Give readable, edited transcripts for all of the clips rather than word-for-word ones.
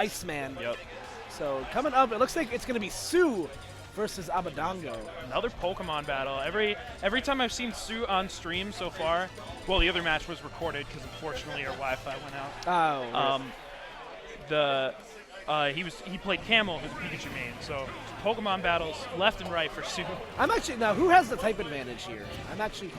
Iceman. Yep. So coming up, it looks like it's going to be Sue versus Abadango. Another Pokemon battle. Every time I've seen Sue on stream so far, well, the other match was recorded because unfortunately our Wi-Fi went out. Oh. He played Camel, who's a Pikachu main. So Pokemon battles left and right for Sue. I'm actually now. Who has the type advantage here? I'm actually.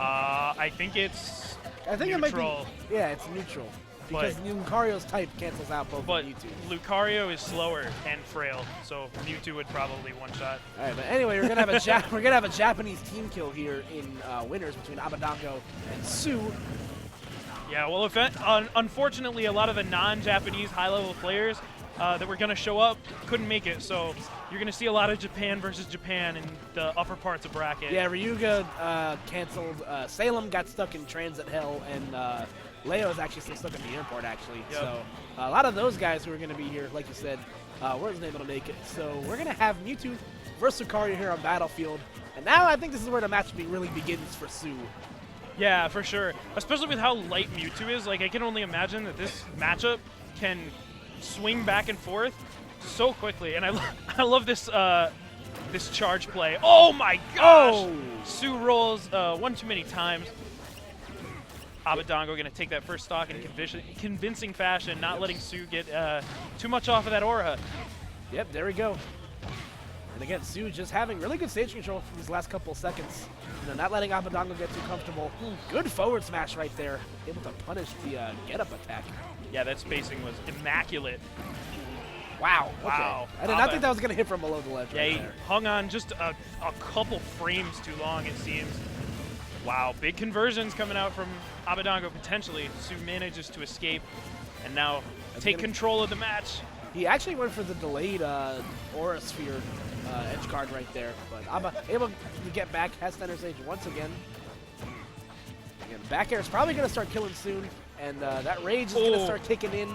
I think it's. I think neutral. it might be. Yeah, it's neutral. Because Lucario's type cancels out both but of Mewtwo. Lucario is slower and frail, so Mewtwo would probably one-shot. All right, but anyway, we're gonna have a Japanese team kill here in winners between Abadango and Sue. Yeah, well, unfortunately, a lot of the non-Japanese high-level players that were gonna show up couldn't make it, so you're gonna see a lot of Japan versus Japan in the upper parts of bracket. Yeah, Ryuga canceled. Salem got stuck in transit hell, and Leo is actually still stuck in the airport, actually. Yep. So a lot of those guys who are going to be here, like you said, weren't able to make it. So we're going to have Mewtwo versus Lucario here on Battlefield. And now I think this is where the match really begins for Sue. Yeah, for sure. Especially with how light Mewtwo is. Like, I can only imagine that this matchup can swing back and forth so quickly. And I love this this charge play. Oh my gosh! Oh. Sue rolls one too many times. Abadango going to take that first stock in convincing fashion, not letting Sue get too much off of that aura. Yep, there we go. And again, Sue just having really good stage control for these last couple of seconds. You know, not letting Abadango get too comfortable. Good forward smash right there. Able to punish the get-up attack. Yeah, that spacing was immaculate. Wow. Wow. Okay. I did not think that was going to hit from below the ledge Yeah, right he there. hung on just a couple frames too long, it seems. Wow, big conversions coming out from Abadango potentially. Sue manages to escape and now take control of the match. He actually went for the delayed Aura Sphere edge guard right there, but Aba able to get back, has center stage once again. Again, back air is probably going to start killing soon, and that rage is going to start kicking in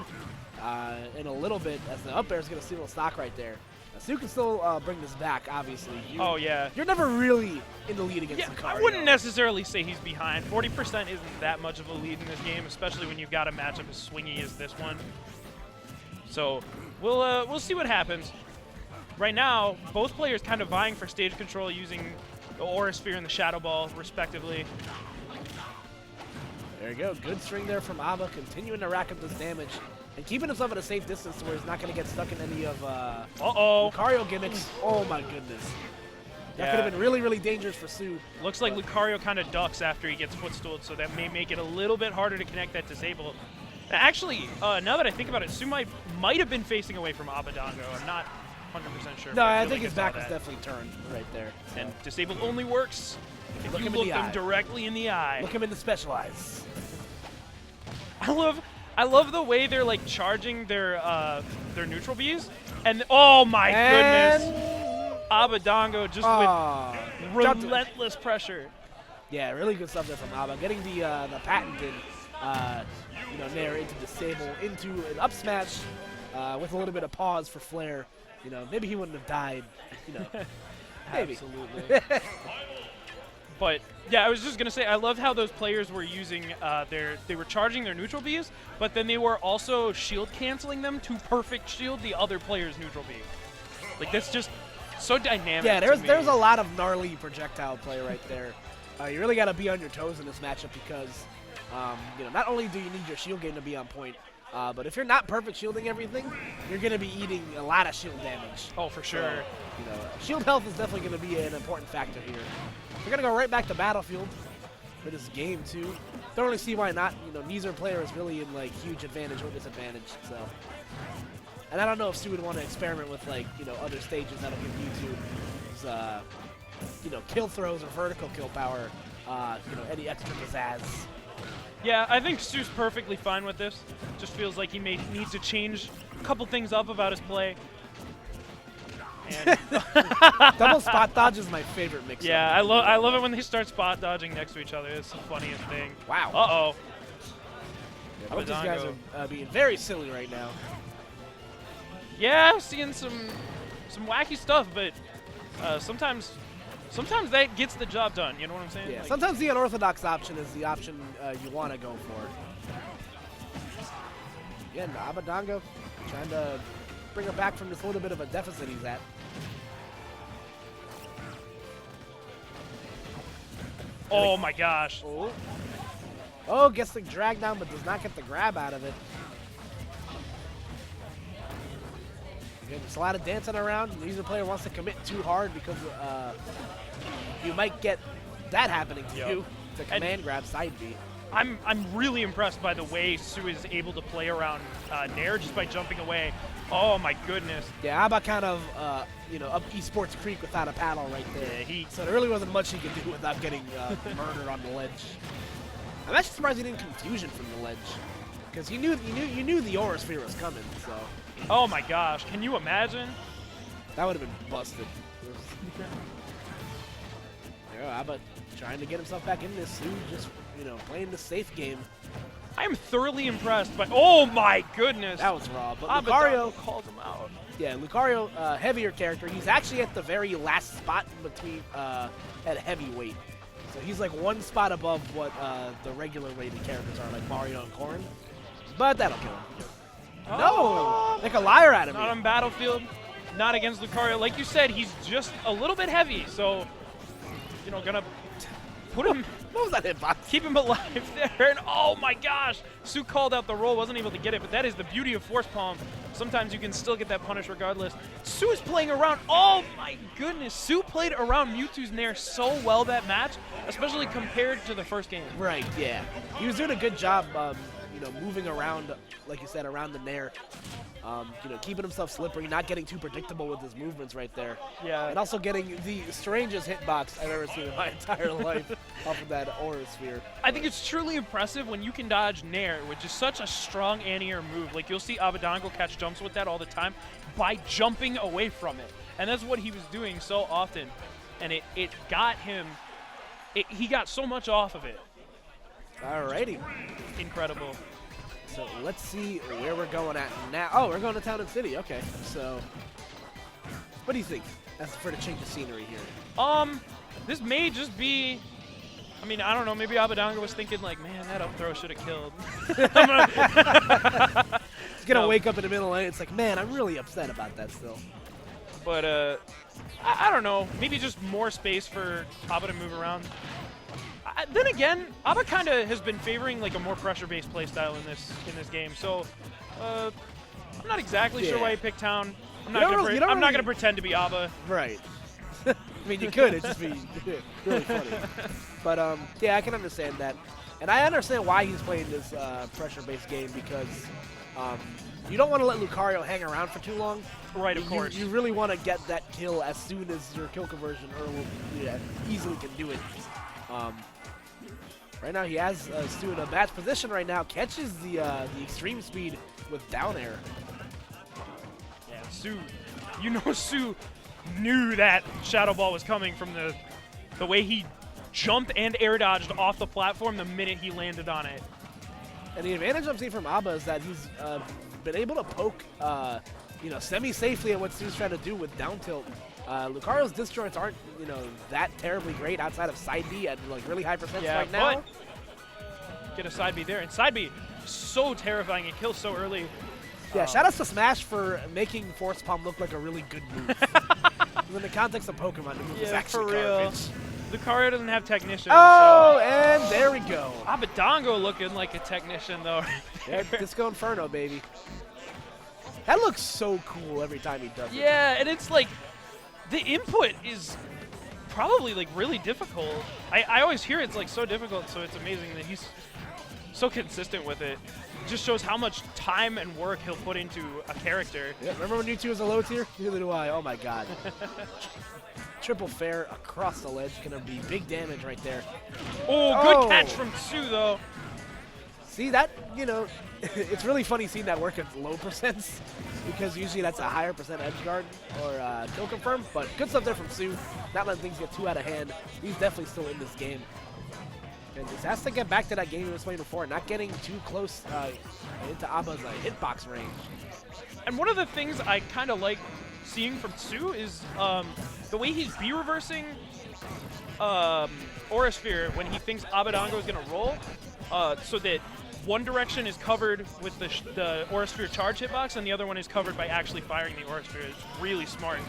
a little bit as the up air is going to steal a stock right there. Sue can still bring this back, obviously. You're never really in the lead against Lucario. I wouldn't necessarily say he's behind. 40% isn't that much of a lead in this game, especially when you've got a matchup as swingy as this one. So we'll see what happens. Right now, both players kind of vying for stage control using the Aura Sphere and the Shadow Ball, respectively. There you go. Good string there from Aba, continuing to rack up this damage. And keeping himself at a safe distance where he's not going to get stuck in any of Lucario gimmicks. Oh my goodness. That could have been really, really dangerous for Sue. Looks like Lucario kind of ducks after he gets footstooled, so that may make it a little bit harder to connect that disable. Actually, now that I think about it, Sue might have been facing away from Abadango. I'm not 100% sure. No, I think his back is definitely turned right there. So. And disable only works if you look them directly in the eye. Look him in the Specialize. I love the way they're like charging their neutral Bs, and oh my goodness, Abadango just with relentless pressure. Yeah, really good stuff there from Aba. Getting the patented nair into disable into an up smash with a little bit of pause for Flair. You know, maybe he wouldn't have died. You know, maybe. Absolutely. But yeah, I was just gonna say, I love how those players were using they were charging their neutral Bs, but then they were also shield canceling them to perfect shield the other player's neutral B. Like, that's just so dynamic. Yeah, there's a lot of gnarly projectile play right there. You really got to be on your toes in this matchup because not only do you need your shield game to be on point, but if you're not perfect shielding everything, you're going to be eating a lot of shield damage. Oh, for sure. So, shield health is definitely going to be an important factor here. We're going to go right back to Battlefield for this game, too. Don't really see why not. Neither player is really in, huge advantage or disadvantage. So, and I don't know if Stu would want to experiment with, other stages that'll give Mewtwo kill throws or vertical kill power, any extra pizzazz. Yeah, I think Stu's perfectly fine with this. Just feels like he needs to change a couple things up about his play. And double spot dodge is my favorite mix. Yeah, I love it when they start spot dodging next to each other. It's the funniest thing. Wow. Uh-oh. I hope these guys are being very silly right now. Yeah, seeing some wacky stuff, but sometimes that gets the job done. You know what I'm saying? Yeah. Sometimes the unorthodox option is the option you want to go for. Again, Abadango Trying to bring him back from this little bit of a deficit he's at. Oh my gosh. Oh, gets the drag down, but does not get the grab out of it. Again, there's a lot of dancing around. Neither player wants to commit too hard because you might get that happening to you. The command grab side B. I'm really impressed by the way Su is able to play around Nair just by jumping away. Oh my goodness. Yeah, Aba kind of, you know, up Esports Creek without a paddle right there. Yeah, so there really wasn't much he could do without getting murdered on the ledge. I'm actually surprised he didn't confusion from the ledge, because you knew the Aura Sphere was coming. So. Oh my gosh, can you imagine? That would have been busted. Yeah, Aba trying to get himself back in this. Su just, you know, playing the safe game. I am thoroughly impressed by. Oh my goodness. That was raw. But Lucario called him out. Yeah, Lucario, heavier character. He's actually at the very last spot in between at heavyweight. So he's like one spot above what the regular weighted characters are, like Mario and Corrin. But that'll kill him. Oh. No! Like a liar out of Not on Battlefield. Not against Lucario. Like you said, he's just a little bit heavy. So, you know, gonna put him. What was that hitbox? Keep him alive there. And oh my gosh. Su called out the roll, wasn't able to get it, but that is the beauty of Force Palm. Sometimes you can still get that punish regardless. Su is playing around. Oh my goodness. Su played around Mewtwo's Nair so well that match, especially compared to the first game. Right, yeah. He was doing a good job, you know, moving around, like you said, around the Nair. You know, keeping himself slippery, not getting too predictable with his movements right there. Yeah. And also getting the strangest hitbox I've ever seen in my entire life off of that Aura Sphere. I think it's truly impressive when you can dodge Nair, which is such a strong anti-air move. Like, you'll see Abadango catch jumps with that all the time by jumping away from it. And that's what he was doing so often. And it got him, he got so much off of it. Alrighty. Incredible. So let's see where we're going at now. Oh, we're going to Town and City. Okay. So what do you think? That's for the change of scenery here. This may just be, I mean, I don't know. Maybe Abadango was thinking like, man, that up throw should have killed. He's going to wake up in the middle lane. It's like, man, I'm really upset about that still. But I don't know. Maybe just more space for Aba to move around. Then again, Aba kind of has been favoring like a more pressure-based playstyle in this game. So I'm not exactly sure why he picked Town. I'm not going to pretend to be Aba. Right. I mean, you could. It'd just be really funny. But yeah, I can understand that, and I understand why he's playing this pressure-based game, because you don't want to let Lucario hang around for too long. Right, of course. You really want to get that kill as soon as your kill conversion easily can do it. Right now he has Su in a bad position right now. Catches the extreme speed with down air. Yeah, Su. You know Su knew that Shadow Ball was coming from the way he jumped and air dodged off the platform the minute he landed on it. And the advantage I'm seeing from Aba is that he's been able to poke you know, semi-safely at what Su's trying to do with down tilt. Lucario's disjoints aren't, you know, that terribly great outside of side B at like really high percents right now. But get a side B there, and side B so terrifying. It kills so early. Yeah, shout outs to Smash for making Force Palm look like a really good move. In the context of Pokemon, the move is actually for real. garbage. Lucario doesn't have technician. Oh, so. And there we go. Abadango looking like a technician though. Yeah, Disco Inferno, baby. That looks so cool every time he does it. Yeah, and it's like, the input is probably like really difficult. I always hear it's like so difficult, so it's amazing that he's so consistent with it. It just shows how much time and work he'll put into a character. Yeah, remember when Mewtwo was a low tier? Neither do I. Oh my god. Triple fair across the ledge. Gonna be big damage right there. Oh, good catch from Su though. See that, you know, it's really funny seeing that work at low percents, because usually that's a higher percent edge guard or kill confirm, but good stuff there from Su, not letting things get too out of hand. He's definitely still in this game. And just has to get back to that game he was playing before, not getting too close into Aba's hitbox range. And one of the things I kind of like seeing from Su is the way he's B-reversing Aura Sphere when he thinks Abadango is going to roll, so that one direction is covered with the Aura Sphere charge hitbox, and the other one is covered by actually firing the Aura Sphere. It's really smart.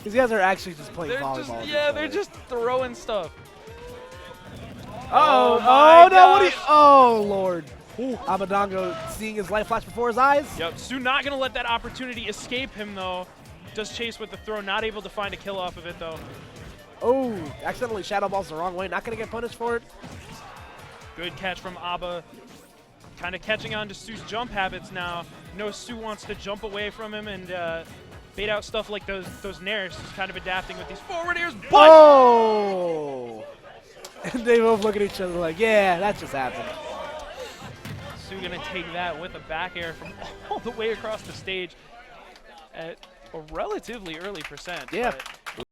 These guys are actually just playing volleyball. They're just throwing stuff. Oh, my no, what do you, gosh. oh, Lord. Abadango seeing his life flash before his eyes. Yep, Su not going to let that opportunity escape him, though. Does chase with the throw, not able to find a kill off of it, though. Oh, accidentally shadow balls the wrong way. Not going to get punished for it. Good catch from Aba. Kind of catching on to Su's jump habits now. No, Su wants to jump away from him and bait out stuff like those nairs. He's kind of adapting with these forward airs, but... Oh! And they both look at each other like, yeah, that just happened. Su gonna take that with a back air from all the way across the stage at a relatively early percent. Yeah. But